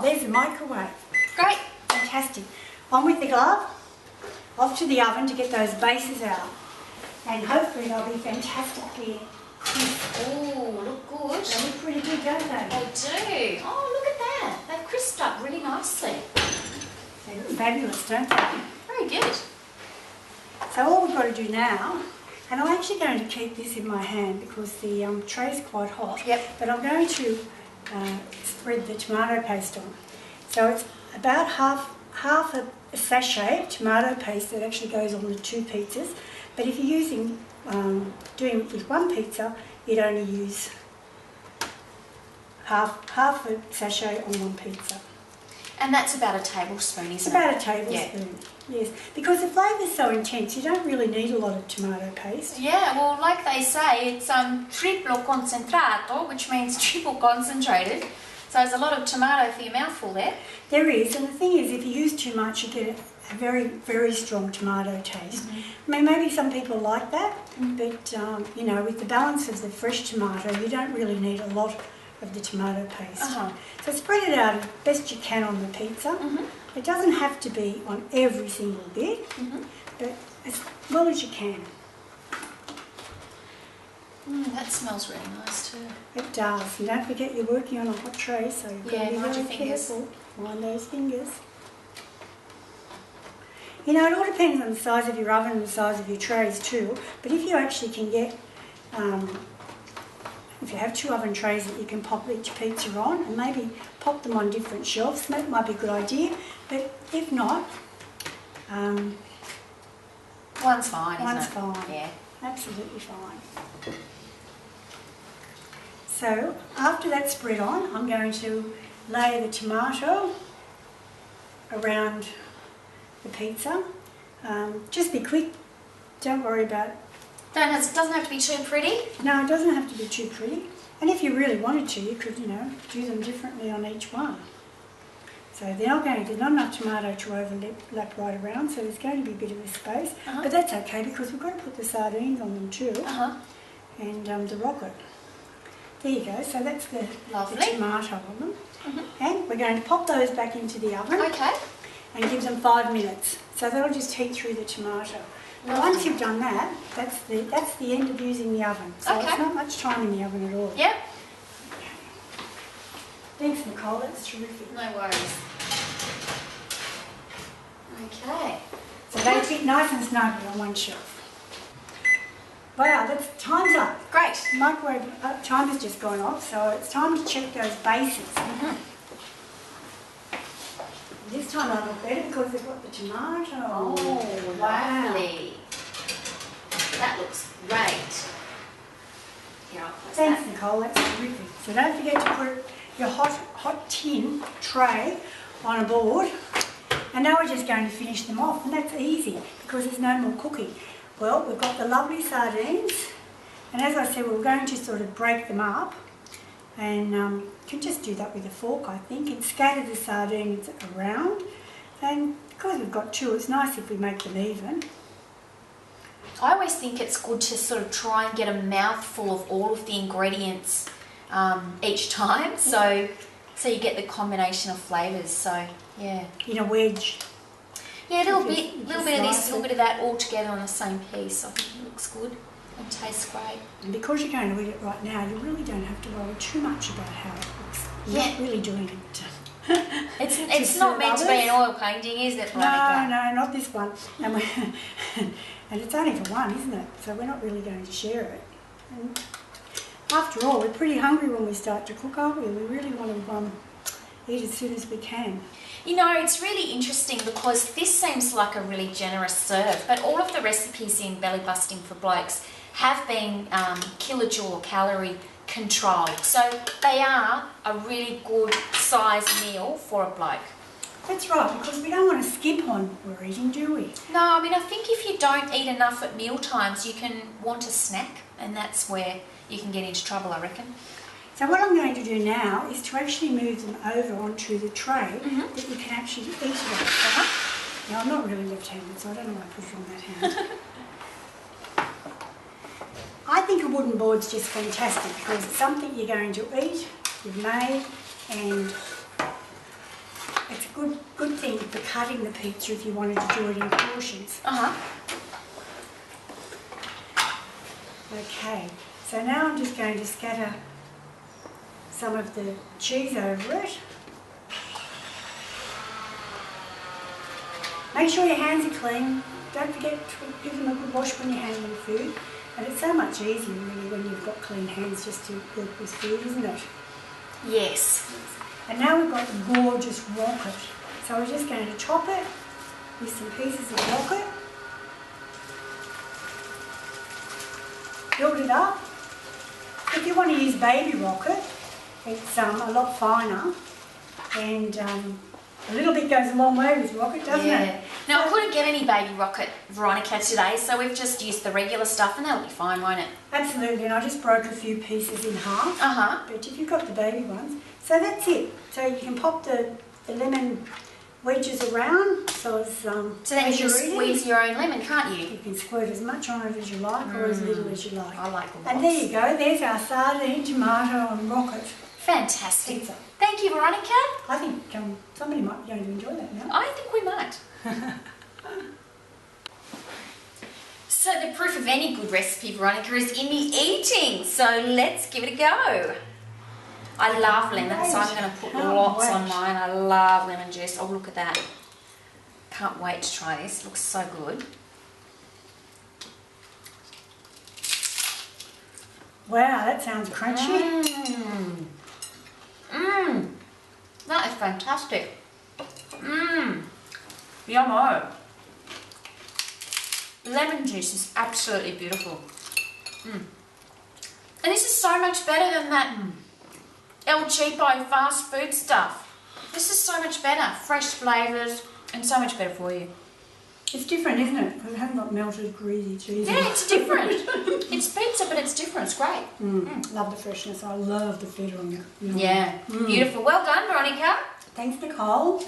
there's the microwave. Great. Fantastic. On with the glove, off to the oven to get those bases out. And hopefully they'll be fantastically crisp. Oh, look good. They look pretty good, don't they? They do. Oh, look at that. They've crisped up really nicely. They look fabulous, don't they? Very good. So all we've got to do now, and I'm actually going to keep this in my hand because the tray's quite hot. Yep. But I'm going to spread the tomato paste on. So it's about half a sachet of tomato paste that actually goes on the 2 pizzas. But if you're doing it with 1 pizza, you'd only use half a sachet on 1 pizza. And that's about a tablespoon, isn't it? About a tablespoon, yes. Because the flavour's so intense, you don't really need a lot of tomato paste. Yeah, well, like they say, it's triplo concentrato, which means triple concentrated. So there's a lot of tomato for your mouthful there. There is, and the thing is, if you use too much, you get a very, very strong tomato taste. I mean, maybe some people like that, but, you know, with the balance of the fresh tomato, you don't really need a lot of the tomato paste. So spread it out as best you can on the pizza. It doesn't have to be on every single bit, but as well as you can. That smells really nice too. It does. And don't forget you're working on a hot tray, so you've got to be mind your very fingers. careful. Mind those fingers. You know, it all depends on the size of your oven and the size of your trays too, but if you actually can get if you have 2 oven trays that you can pop each pizza on and maybe pop them on different shelves, that might be a good idea. But if not, One's fine, isn't it? one's fine. Yeah. Absolutely fine. So after that's spread on, I'm going to lay the tomato around the pizza. Just be quick. Don't worry about Doesn't have to be too pretty. No, it doesn't have to be too pretty. And if you really wanted to, you could, you know, do them differently on each one. So there's not enough tomato to overlap right around, so there's going to be a bit of a space. But that's okay because we've got to put the sardines on them too. And the rocket. There you go, so that's the tomato on them. And we're going to pop those back into the oven. Okay. And give them 5 minutes. So that'll just heat through the tomato. Now once you've done that, that's the end of using the oven. So it's not much time in the oven at all. Yep. Thanks, Nicole, that's terrific. No worries. Okay. So they fit nice and snugly on one shelf. Wow, time's up. Great. Microwave timer's just gone off, so it's time to check those bases. This time I look better because they've got the tomato. Oh, lovely. That looks great. Here, I'll close Thanks, that. Nicole, that's terrific. So don't forget to put your hot tin tray on a board. And now we're just going to finish them off, and that's easy because there's no more cooking. Well, we've got the lovely sardines, and as I said, we're going to sort of break them up. And you can just do that with a fork, I think, and scatter the sardines around. And because we've got 2, it's nice if we make them even. I always think it's good to sort of try and get a mouthful of all of the ingredients each time, so you get the combination of flavours. So yeah. In a wedge. Yeah, a little bit of this, a little bit of that, all together on the same piece. I think it looks good and tastes great. And because you're going to eat it right now, you really don't have to worry too much about how it looks. You're not really doing it. It's not meant to be an oil painting, is it, Veronica? No, not this one. And, and it's only for one, isn't it? So we're not really going to share it. And after all, we're pretty hungry when we start to cook, aren't we? We really want to eat as soon as we can. You know, it's really interesting because this seems like a really generous serve, but all of the recipes in Belly Busting for Blokes have been kilojoule or calorie controlled. So they are a really good size meal for a bloke. That's right, because we don't want to skimp on what we're eating, do we? No, I mean, I think if you don't eat enough at meal times, you can want a snack, and that's where you can get into trouble, I reckon. So what I'm going to do now is to actually move them over onto the tray that you can actually eat it on. Now, I'm not really left-handed, so I don't know why I put it on that hand. I think a wooden board's just fantastic because it's something you're going to eat, you've made, and it's a good thing for cutting the pizza if you wanted to do it in portions. Okay, so now I'm just going to scatter some of the cheese over it. Make sure your hands are clean. Don't forget to give them a good wash when you're handling food. And it's so much easier really when you've got clean hands just to work with food, isn't it? Yes. And now we've got the gorgeous rocket. So we're just going to top it with some pieces of rocket. Build it up. If you want to use baby rocket, it's a lot finer, and a little bit goes a long way with rocket, doesn't it? Now I couldn't get any baby rocket, Veronica, today, so we've just used the regular stuff, and that'll be fine, won't it? Absolutely, and I just broke a few pieces in half. But if you've got the baby ones, so that's it. So you can pop the lemon wedges around, so then you can squeeze your own lemon, can't you? You can squirt as much on it as you like, or as little as you like. I like lots. And there you go, there's our sardine, tomato and rocket Fantastic. pizza. Thank you, Veronica. I think somebody might be going to enjoy that now. I think we might. So the proof of any good recipe, Veronica, is in the eating. So let's give it a go. I love lemon, so I'm going to put lots on mine. I love lemon juice. Oh, look at that. Can't wait to try this. Looks so good. Wow, that sounds crunchy. That is fantastic. Yummo. Lemon juice is absolutely beautiful. And this is so much better than that El Cheapo fast food stuff. This is so much better. Fresh flavours and so much better for you. It's different, isn't it? Because it hasn't got melted, greasy cheese. Yeah, it's different. It's pizza, but it's different. It's great. Love the freshness. I love the feta on it. Yeah, beautiful. Well done, Veronica. Thanks, Nicole.